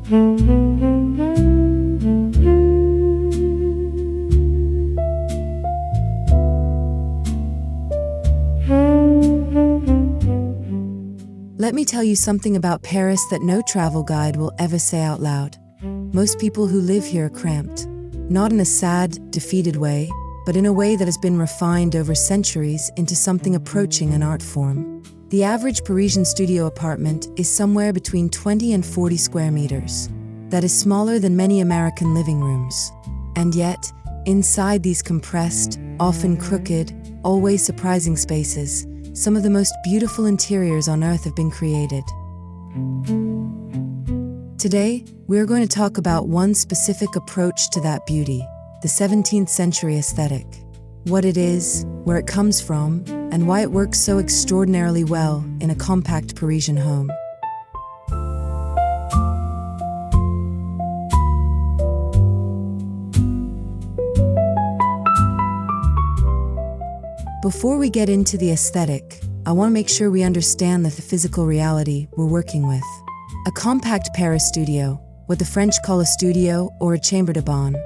Let me tell you something about Paris that no travel guide will ever say out loud. Most people who live here are cramped. Not in a sad, defeated way, but in a way that has been refined over centuries into something approaching an art form. The average Parisian studio apartment is somewhere between 20 and 40 square meters. That is smaller than many American living rooms. And yet, inside these compressed, often crooked, always surprising spaces, some of the most beautiful interiors on earth have been created. Today, we're going to talk about one specific approach to that beauty, the 17th century aesthetic. What it is, where it comes from, and why it works so extraordinarily well in a compact Parisian home. Before we get into the aesthetic, I want to make sure we understand the physical reality we're working with. A compact Paris studio, what the French call a studio or a chambre de bonne,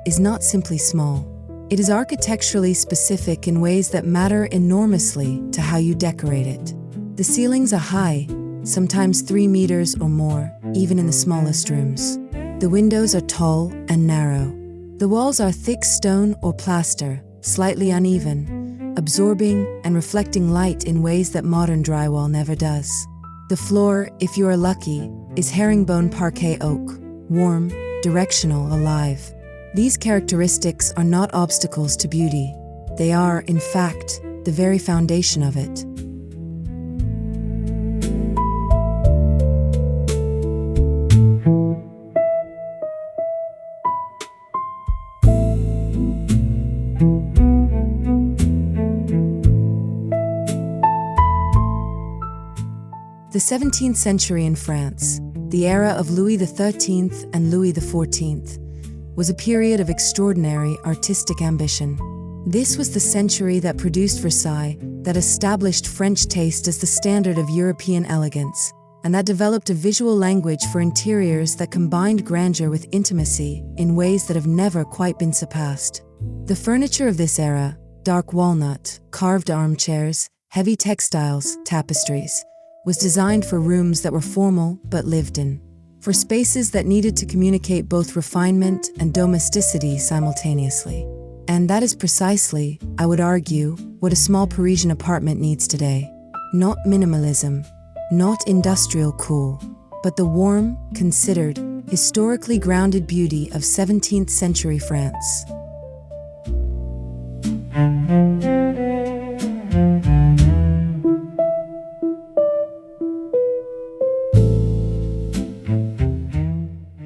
is not simply small. It is architecturally specific in ways that matter enormously to how you decorate it. The ceilings are high, sometimes 3 meters or more, even in the smallest rooms. The windows are tall and narrow. The walls are thick stone or plaster, slightly uneven, absorbing and reflecting light in ways that modern drywall never does. The floor, if you are lucky, is herringbone parquet oak, warm, directional, alive. These characteristics are not obstacles to beauty. They are, in fact, the very foundation of it. The 17th century in France, the era of Louis XIII and Louis XIV, was a period of extraordinary artistic ambition. This was the century that produced Versailles, that established French taste as the standard of European elegance, and that developed a visual language for interiors that combined grandeur with intimacy in ways that have never quite been surpassed. The furniture of this era, dark walnut, carved armchairs, heavy textiles, tapestries, was designed for rooms that were formal but lived in, for spaces that needed to communicate both refinement and domesticity simultaneously. And that is precisely, I would argue, what a small Parisian apartment needs today. Not minimalism, not industrial cool, but the warm, considered, historically grounded beauty of 17th century France.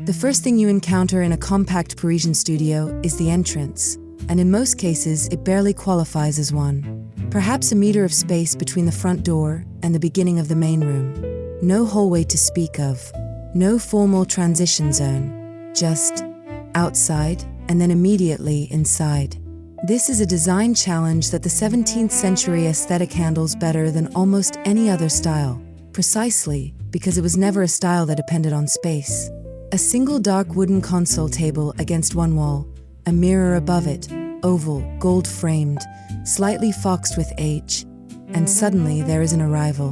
The first thing you encounter in a compact Parisian studio is the entrance, and in most cases it barely qualifies as one. Perhaps a meter of space between the front door and the beginning of the main room. No hallway to speak of. No formal transition zone. Just outside and then immediately inside. This is a design challenge that the 17th century aesthetic handles better than almost any other style, precisely because it was never a style that depended on space. A single dark wooden console table against one wall, a mirror above it, oval, gold-framed, slightly foxed with age, and suddenly there is an arrival,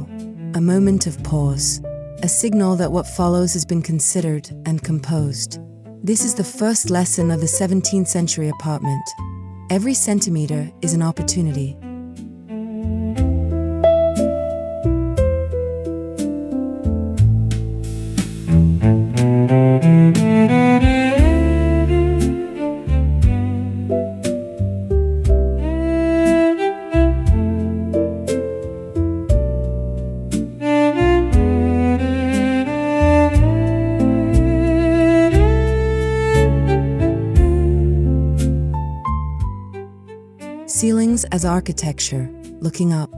a moment of pause, a signal that what follows has been considered and composed. This is the first lesson of the 17th century apartment. Every centimeter is an opportunity. Ceilings as architecture, looking up.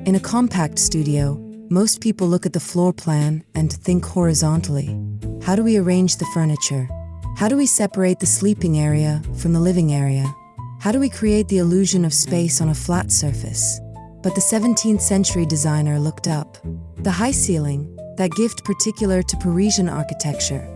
In a compact studio, most people look at the floor plan and think horizontally. How do we arrange the furniture? How do we separate the sleeping area from the living area? How do we create the illusion of space on a flat surface? But the 17th century designer looked up. The high ceiling, that gift particular to Parisian architecture,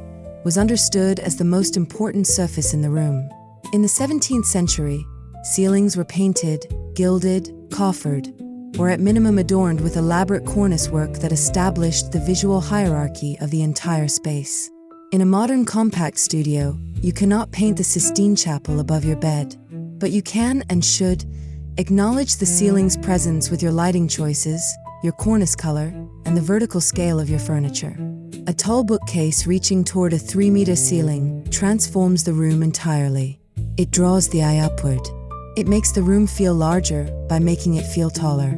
was understood as the most important surface in the room. In the 17th century, ceilings were painted, gilded, coffered, or at minimum adorned with elaborate cornice work that established the visual hierarchy of the entire space. In a modern compact studio, you cannot paint the Sistine Chapel above your bed, but you can and should acknowledge the ceiling's presence with your lighting choices, your cornice color, and the vertical scale of your furniture. A tall bookcase reaching toward a 3-meter ceiling transforms the room entirely. It draws the eye upward. It makes the room feel larger by making it feel taller.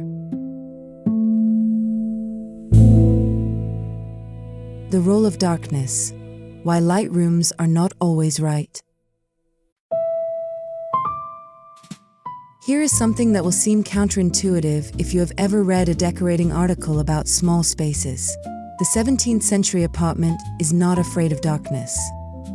The role of darkness. Why light rooms are not always right. Here is something that will seem counterintuitive if you have ever read a decorating article about small spaces. The 17th century apartment is not afraid of darkness.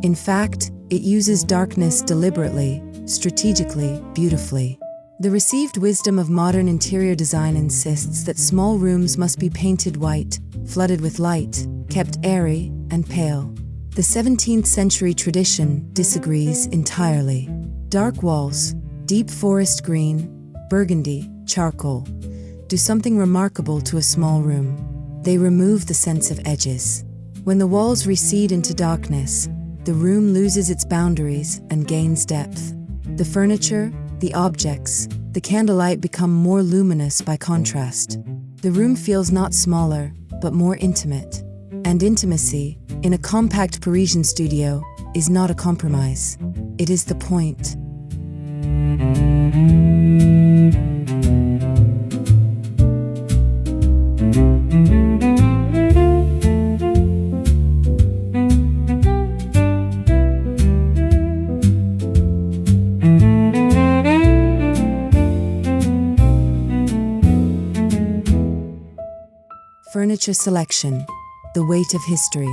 In fact, it uses darkness deliberately, strategically, beautifully. The received wisdom of modern interior design insists that small rooms must be painted white, flooded with light, kept airy and pale. The 17th century tradition disagrees entirely. Dark walls, deep forest green, burgundy, charcoal, do something remarkable to a small room. They remove the sense of edges. When the walls recede into darkness, the room loses its boundaries and gains depth. The furniture, the objects, the candlelight become more luminous by contrast. The room feels not smaller, but more intimate. And intimacy, in a compact Parisian studio, is not a compromise. It is the point. Furniture selection, the weight of history.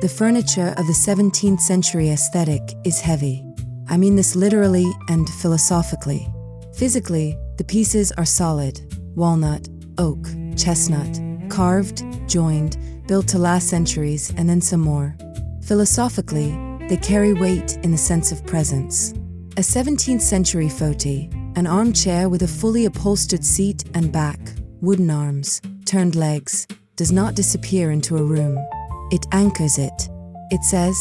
The furniture of the 17th century aesthetic is heavy. I mean this literally and philosophically. Physically, the pieces are solid: walnut, oak, chestnut, carved, joined, built to last centuries and then some more. Philosophically, they carry weight in the sense of presence. A 17th century fauteuil, an armchair with a fully upholstered seat and back, wooden arms, turned legs, does not disappear into a room. It anchors it. It says,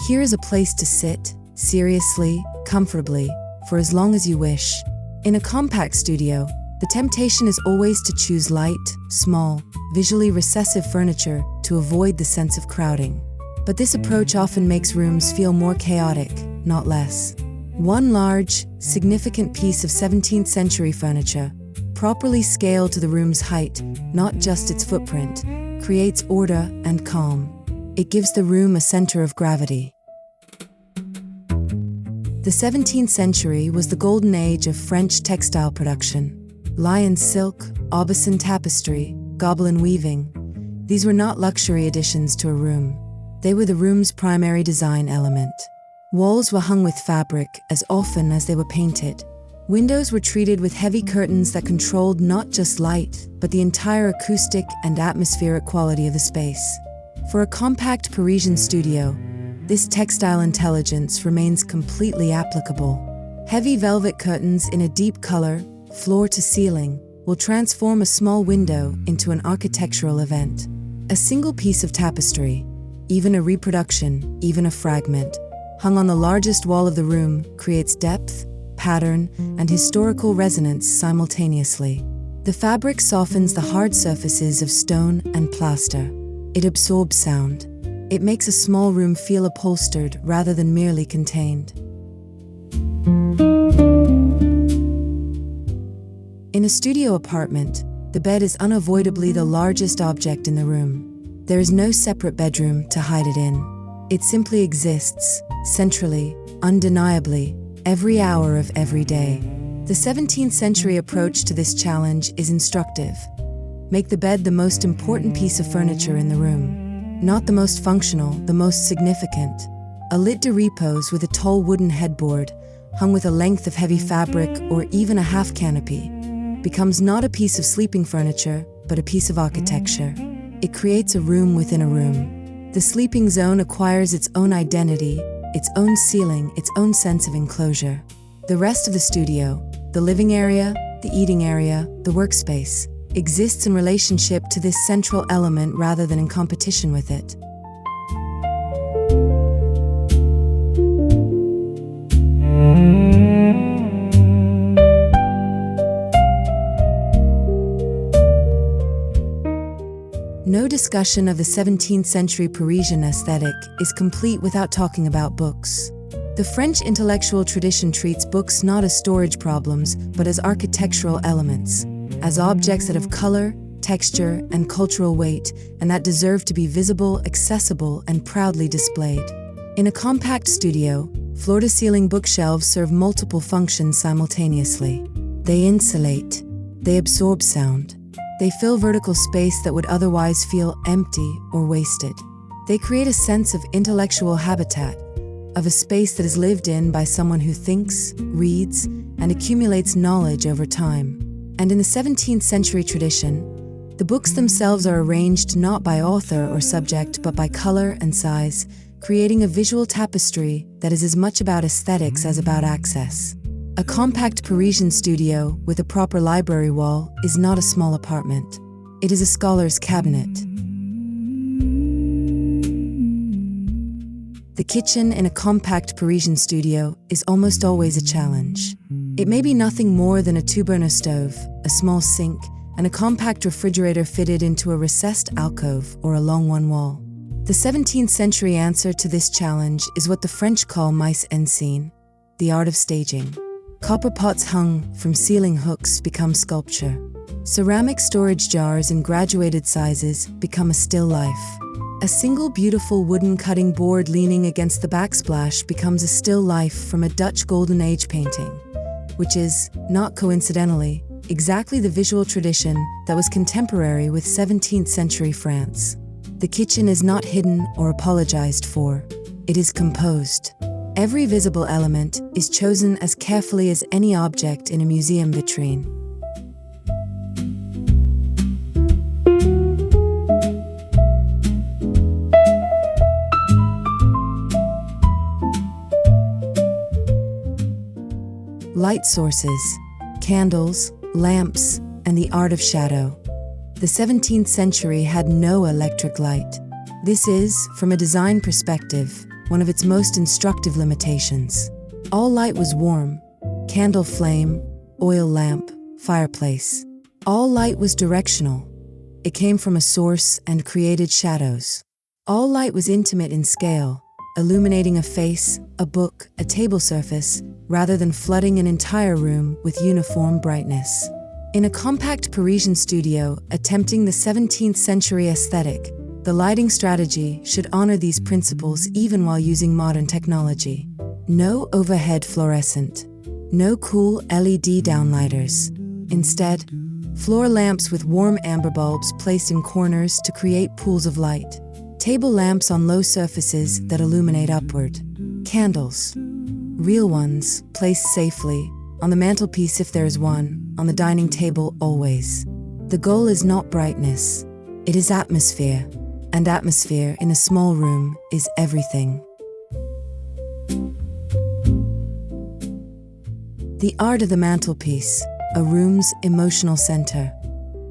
here is a place to sit, seriously, comfortably, for as long as you wish. In a compact studio, the temptation is always to choose light, small, visually recessive furniture to avoid the sense of crowding. But this approach often makes rooms feel more chaotic, not less. One large, significant piece of 17th century furniture, properly scaled to the room's height, not just its footprint, creates order and calm. It gives the room a center of gravity. The 17th century was the golden age of French textile production. Lion silk, Aubusson tapestry, Gobelin weaving. These were not luxury additions to a room. They were the room's primary design element. Walls were hung with fabric as often as they were painted. Windows were treated with heavy curtains that controlled not just light, but the entire acoustic and atmospheric quality of the space. For a compact Parisian studio, this textile intelligence remains completely applicable. Heavy velvet curtains in a deep color, floor to ceiling, will transform a small window into an architectural event. A single piece of tapestry, even a reproduction, even a fragment, hung on the largest wall of the room, creates depth, pattern, and historical resonance simultaneously. The fabric softens the hard surfaces of stone and plaster. It absorbs sound. It makes a small room feel upholstered rather than merely contained. In a studio apartment, the bed is unavoidably the largest object in the room. There is no separate bedroom to hide it in. It simply exists, centrally, undeniably, every hour of every day. The 17th century approach to this challenge is instructive. Make the bed the most important piece of furniture in the room. Not the most functional, the most significant. A lit de repose with a tall wooden headboard, hung with a length of heavy fabric or even a half canopy, becomes not a piece of sleeping furniture, but a piece of architecture. It creates a room within a room. The sleeping zone acquires its own identity, its own ceiling, its own sense of enclosure. The rest of the studio, the living area, the eating area, the workspace, exists in relationship to this central element rather than in competition with it. No discussion of the 17th century Parisian aesthetic is complete without talking about books. The French intellectual tradition treats books not as storage problems, but as architectural elements, as objects that have color, texture, and cultural weight, and that deserve to be visible, accessible, and proudly displayed. In a compact studio, floor-to-ceiling bookshelves serve multiple functions simultaneously. They insulate, they absorb sound, they fill vertical space that would otherwise feel empty or wasted. They create a sense of intellectual habitat, of a space that is lived in by someone who thinks, reads, and accumulates knowledge over time. And in the 17th century tradition, the books themselves are arranged not by author or subject but by color and size, creating a visual tapestry that is as much about aesthetics as about access. A compact Parisian studio with a proper library wall is not a small apartment. It is a scholar's cabinet. The kitchen in a compact Parisian studio is almost always a challenge. It may be nothing more than a two-burner stove, a small sink, and a compact refrigerator fitted into a recessed alcove or along one wall. The 17th century answer to this challenge is what the French call mise en scène, the art of staging. Copper pots hung from ceiling hooks become sculpture. Ceramic storage jars in graduated sizes become a still life. A single beautiful wooden cutting board leaning against the backsplash becomes a still life from a Dutch Golden Age painting, which is, not coincidentally, exactly the visual tradition that was contemporary with 17th century France. The kitchen is not hidden or apologized for. It is composed. Every visible element is chosen as carefully as any object in a museum vitrine. Light sources, candles, lamps, and the art of shadow. The 17th century had no electric light. This is, from a design perspective, one of its most instructive limitations. All light was warm, candle flame, oil lamp, fireplace. All light was directional. It came from a source and created shadows. All light was intimate in scale, illuminating a face, a book, a table surface, rather than flooding an entire room with uniform brightness. In a compact Parisian studio attempting the 17th century aesthetic, the lighting strategy should honor these principles even while using modern technology. No overhead fluorescent. No cool LED downlighters. Instead, floor lamps with warm amber bulbs placed in corners to create pools of light. Table lamps on low surfaces that illuminate upward. Candles. Real ones, placed safely, on the mantelpiece if there is one, on the dining table always. The goal is not brightness, it is atmosphere. And atmosphere in a small room is everything. The art of the mantelpiece, a room's emotional center.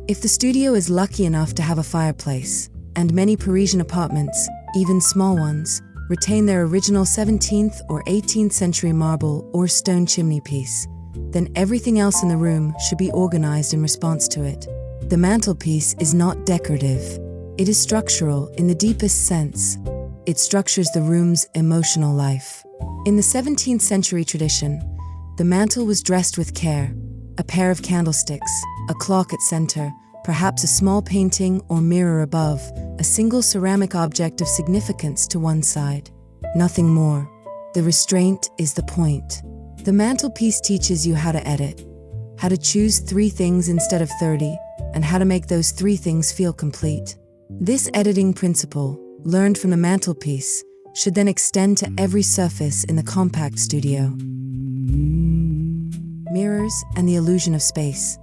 If the studio is lucky enough to have a fireplace, and many Parisian apartments, even small ones, retain their original 17th or 18th century marble or stone chimney piece, then everything else in the room should be organized in response to it. The mantelpiece is not decorative. It is structural in the deepest sense. It structures the room's emotional life. In the 17th century tradition, the mantel was dressed with care. A pair of candlesticks, a clock at center, perhaps a small painting or mirror above, a single ceramic object of significance to one side. Nothing more. The restraint is the point. The mantelpiece teaches you how to edit, how to choose 3 things instead of 30, and how to make those 3 things feel complete. This editing principle, learned from the mantelpiece, should then extend to every surface in the compact studio. Mirrors and the illusion of space.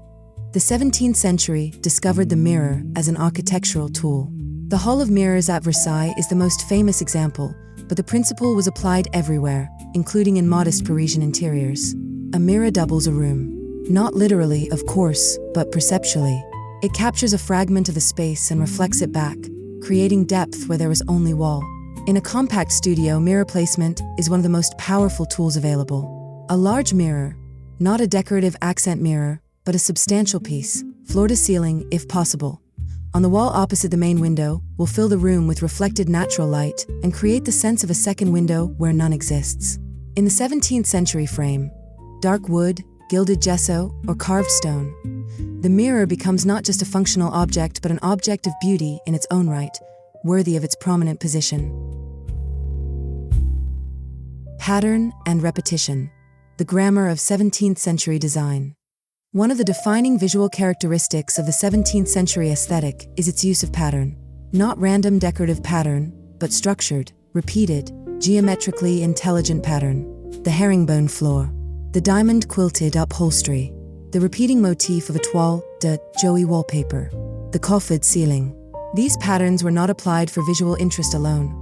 The 17th century discovered the mirror as an architectural tool. The Hall of Mirrors at Versailles is the most famous example, but the principle was applied everywhere, including in modest Parisian interiors. A mirror doubles a room. Not literally, of course, but perceptually. It captures a fragment of the space and reflects it back, creating depth where there was only wall. In a compact studio, mirror placement is one of the most powerful tools available. A large mirror, not a decorative accent mirror, but a substantial piece, floor to ceiling if possible, on the wall opposite the main window, will fill the room with reflected natural light and create the sense of a second window where none exists. In the 17th century frame, dark wood, gilded gesso, or carved stone, the mirror becomes not just a functional object but an object of beauty in its own right, worthy of its prominent position. Pattern and repetition, the grammar of 17th century design. One of the defining visual characteristics of the 17th century aesthetic is its use of pattern. Not random decorative pattern, but structured, repeated, geometrically intelligent pattern. The herringbone floor, the diamond quilted upholstery, the repeating motif of a toile de joie wallpaper, the coffered ceiling. These patterns were not applied for visual interest alone.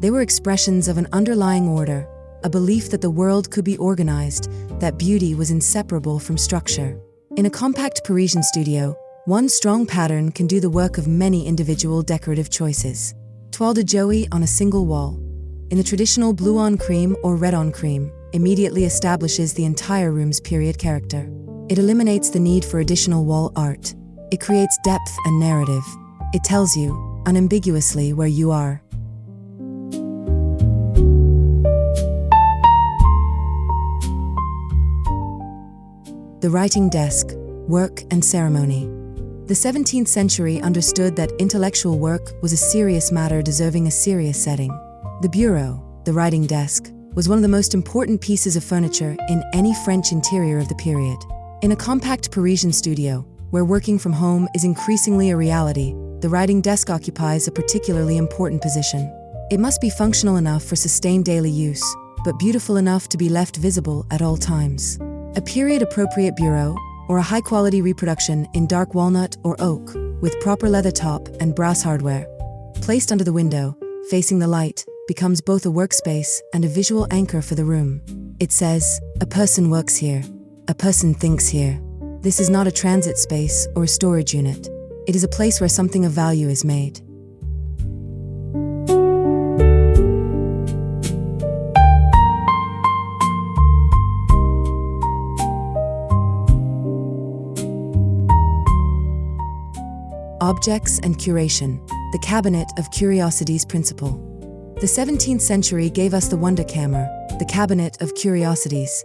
They were expressions of an underlying order, a belief that the world could be organized, that beauty was inseparable from structure. In a compact Parisian studio, one strong pattern can do the work of many individual decorative choices. Toile de joie on a single wall, in the traditional blue on cream or red on cream, immediately establishes the entire room's period character. It eliminates the need for additional wall art. It creates depth and narrative. It tells you, unambiguously, where you are. The writing desk, work and ceremony. The 17th century understood that intellectual work was a serious matter deserving a serious setting. The bureau, the writing desk, was one of the most important pieces of furniture in any French interior of the period. In a compact Parisian studio, where working from home is increasingly a reality, the writing desk occupies a particularly important position. It must be functional enough for sustained daily use, but beautiful enough to be left visible at all times. A period-appropriate bureau, or a high-quality reproduction in dark walnut or oak, with proper leather top and brass hardware, placed under the window, facing the light, becomes both a workspace and a visual anchor for the room. It says, a person works here, a person thinks here. This is not a transit space or a storage unit. It is a place where something of value is made. Objects and curation, the cabinet of Curiosities principle. The 17th century gave us the Wunderkammer, the cabinet of Curiosities,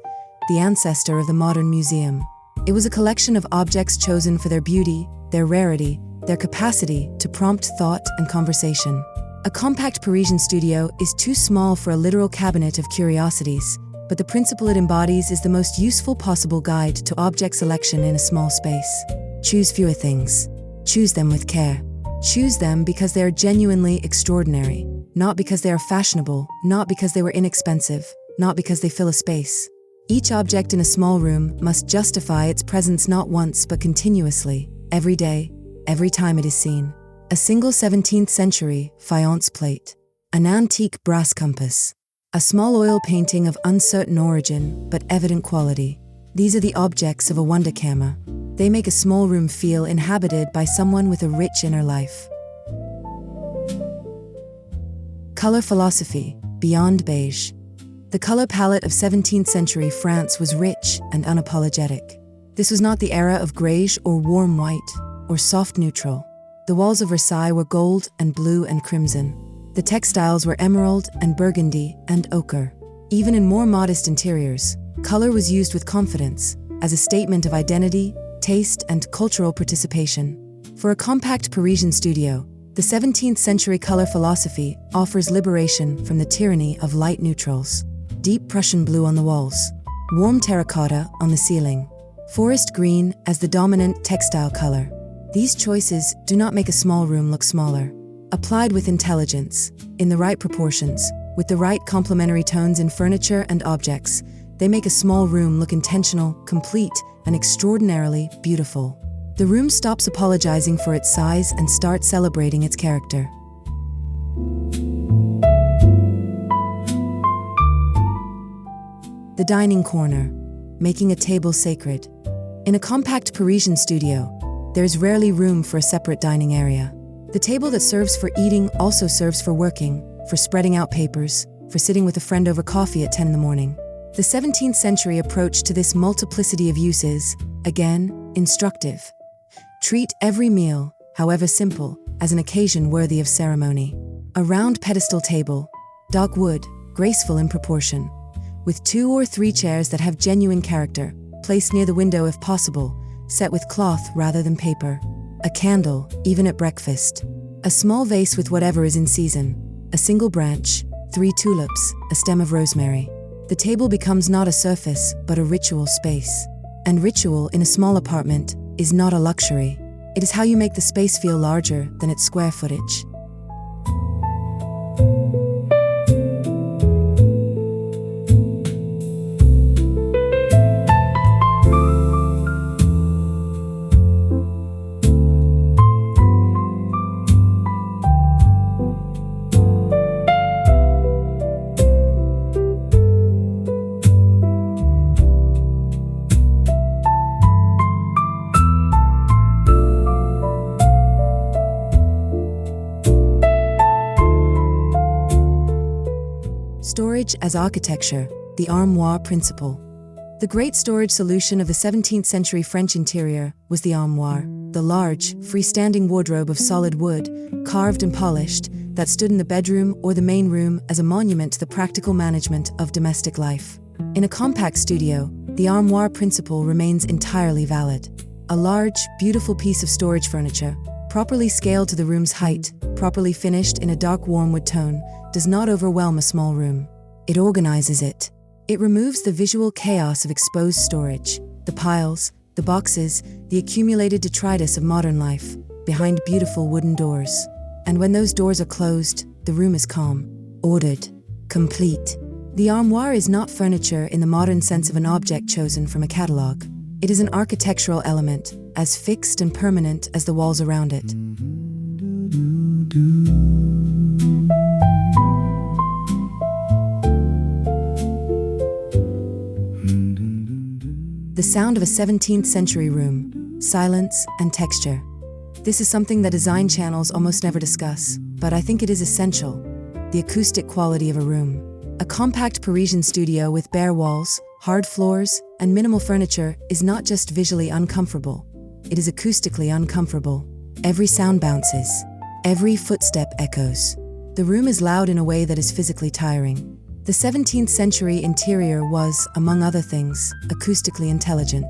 the ancestor of the modern museum. It was a collection of objects chosen for their beauty, their rarity, their capacity to prompt thought and conversation. A compact Parisian studio is too small for a literal cabinet of curiosities, but the principle it embodies is the most useful possible guide to object selection in a small space. Choose fewer things. Choose them with care. Choose them because they are genuinely extraordinary, not because they are fashionable, not because they were inexpensive, not because they fill a space. Each object in a small room must justify its presence not once but continuously, every day, every time it is seen. A single 17th century faience plate, an antique brass compass, a small oil painting of uncertain origin but evident quality. These are the objects of a Wunderkammer. They make a small room feel inhabited by someone with a rich inner life. Color philosophy, beyond beige. The color palette of 17th century France was rich and unapologetic. This was not the era of grayish or warm white, or soft neutral. The walls of Versailles were gold and blue and crimson. The textiles were emerald and burgundy and ochre. Even in more modest interiors, color was used with confidence, as a statement of identity, taste, and cultural participation. For a compact Parisian studio, the 17th century color philosophy offers liberation from the tyranny of light neutrals. Deep Prussian blue on the walls, warm terracotta on the ceiling, forest green as the dominant textile color. These choices do not make a small room look smaller. Applied with intelligence, in the right proportions, with the right complementary tones in furniture and objects, They make a small room look intentional, complete, and extraordinarily beautiful. The room stops apologizing for its size and starts celebrating its character. The dining corner, making a table sacred. In a compact Parisian studio, there is rarely room for a separate dining area. The table that serves for eating also serves for working, for spreading out papers, for sitting with a friend over coffee at 10 in the morning. The 17th century approach to this multiplicity of uses, again, instructive. Treat every meal, however simple, as an occasion worthy of ceremony. A round pedestal table, dark wood, graceful in proportion, with 2 or 3 chairs that have genuine character, placed near the window if possible, set with cloth rather than paper. A candle, even at breakfast. A small vase with whatever is in season. A single branch, 3 tulips, a stem of rosemary. The table becomes not a surface, but a ritual space. And ritual in a small apartment is not a luxury. It is how you make the space feel larger than its square footage. Storage as architecture, the armoire principle. The great storage solution of the 17th century French interior was the armoire, the large, freestanding wardrobe of solid wood, carved and polished, that stood in the bedroom or the main room as a monument to the practical management of domestic life. In a compact studio, the armoire principle remains entirely valid. A large, beautiful piece of storage furniture, properly scaled to the room's height, properly finished in a dark warm wood tone, does not overwhelm a small room. It organizes it. It removes the visual chaos of exposed storage, the piles, the boxes, the accumulated detritus of modern life, behind beautiful wooden doors. And when those doors are closed, the room is calm, ordered, complete. The armoire is not furniture in the modern sense of an object chosen from a catalogue. It is an architectural element, as fixed and permanent as the walls around it. The sound of a 17th century room, silence and texture. This is something that design channels almost never discuss, but I think it is essential. The acoustic quality of a room. A compact Parisian studio with bare walls, hard floors, and minimal furniture is not just visually uncomfortable. It is acoustically uncomfortable. Every sound bounces. Every footstep echoes. The room is loud in a way that is physically tiring. The 17th century interior was, among other things, acoustically intelligent.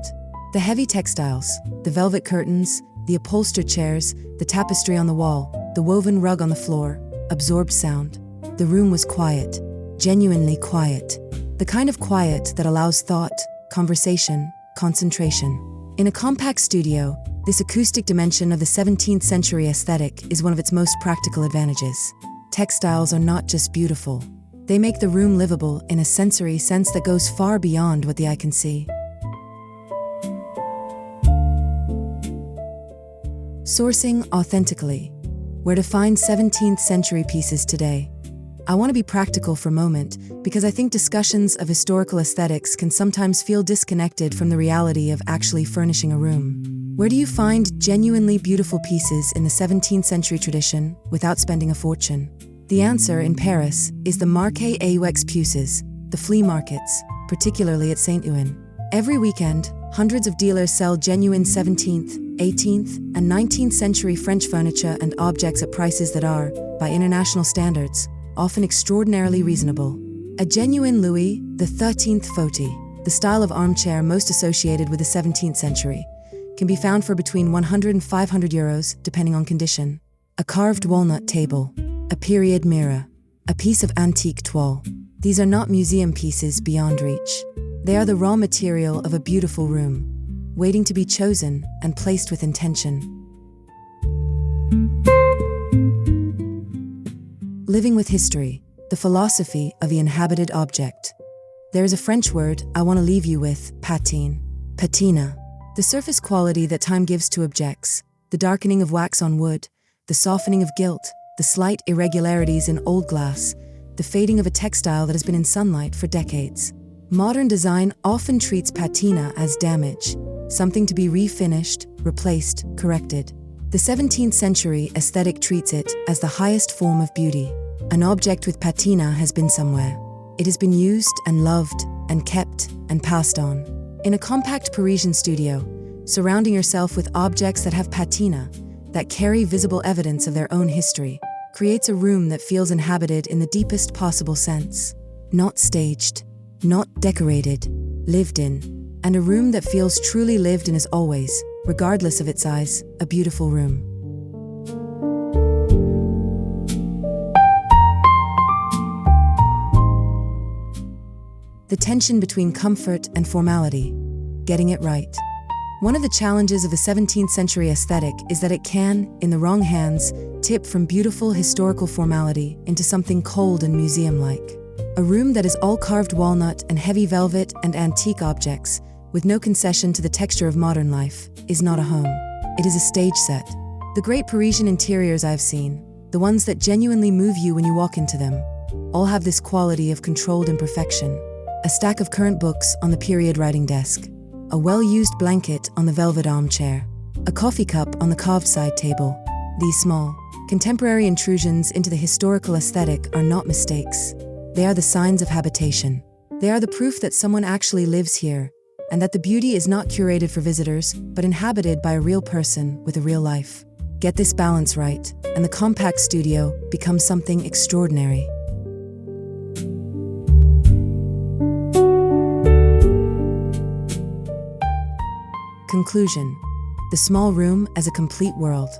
The heavy textiles, the velvet curtains, the upholstered chairs, the tapestry on the wall, the woven rug on the floor, absorbed sound. The room was quiet, genuinely quiet. The kind of quiet that allows thought, conversation, concentration. In a compact studio, this acoustic dimension of the 17th century aesthetic is one of its most practical advantages. Textiles are not just beautiful. They make the room livable in a sensory sense that goes far beyond what the eye can see. Sourcing authentically. Where to find 17th century pieces today. I want to be practical for a moment because I think discussions of historical aesthetics can sometimes feel disconnected from the reality of actually furnishing a room. Where do you find genuinely beautiful pieces in the 17th century tradition without spending a fortune? The answer in Paris is the Marché aux Puces, the flea markets, particularly at Saint-Ouen. Every weekend, hundreds of dealers sell genuine 17th, 18th, and 19th century French furniture and objects at prices that are, by international standards, often extraordinarily reasonable. A genuine Louis XIII fauteuil, the style of armchair most associated with the 17th century, can be found for between 100 and 500 euros, depending on condition. A carved walnut table. A period mirror, a piece of antique toile. These are not museum pieces beyond reach. They are the raw material of a beautiful room, waiting to be chosen and placed with intention. Living with history, the philosophy of the inhabited object. There is a French word I want to leave you with, patine. Patina. The surface quality that time gives to objects, the darkening of wax on wood, the softening of gilt, the slight irregularities in old glass, the fading of a textile that has been in sunlight for decades. Modern design often treats patina as damage, something to be refinished, replaced, corrected. The 17th century aesthetic treats it as the highest form of beauty. An object with patina has been somewhere. It has been used and loved and kept and passed on. In a compact Parisian studio, surrounding yourself with objects that have patina, that carry visible evidence of their own history, creates a room that feels inhabited in the deepest possible sense. Not staged, not decorated, lived in, and a room that feels truly lived in is always, regardless of its size, a beautiful room. The tension between comfort and formality, getting it right. One of the challenges of the 17th century aesthetic is that it can, in the wrong hands, tip from beautiful historical formality into something cold and museum-like. A room that is all carved walnut and heavy velvet and antique objects, with no concession to the texture of modern life, is not a home. It is a stage set. The great Parisian interiors I've seen, the ones that genuinely move you when you walk into them, all have this quality of controlled imperfection. A stack of current books on the period writing desk, a well-used blanket on the velvet armchair, a coffee cup on the carved side table. These small, contemporary intrusions into the historical aesthetic are not mistakes. They are the signs of habitation. They are the proof that someone actually lives here, and that the beauty is not curated for visitors, but inhabited by a real person with a real life. Get this balance right, and the compact studio becomes something extraordinary. Conclusion. The small room as a complete world.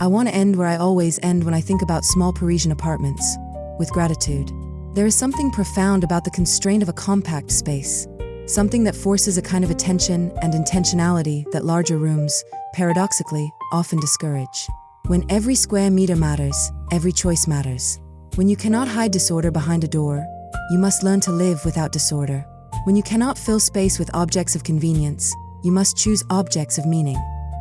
I want to end where I always end when I think about small Parisian apartments, with gratitude. There is something profound about the constraint of a compact space, something that forces a kind of attention and intentionality that larger rooms, paradoxically, often discourage. When every square meter matters, every choice matters. When you cannot hide disorder behind a door, you must learn to live without disorder. When you cannot fill space with objects of convenience, you must choose objects of meaning.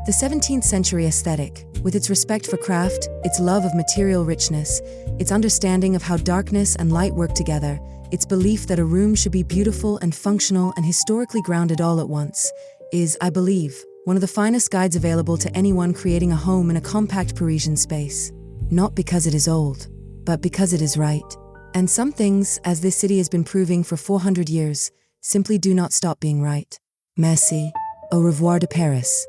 The 17th century aesthetic, with its respect for craft, its love of material richness, its understanding of how darkness and light work together, its belief that a room should be beautiful and functional and historically grounded all at once, is, I believe, one of the finest guides available to anyone creating a home in a compact Parisian space. Not because it is old, but because it is right. And some things, as this city has been proving for 400 years, simply do not stop being right. Merci. Au revoir de Paris.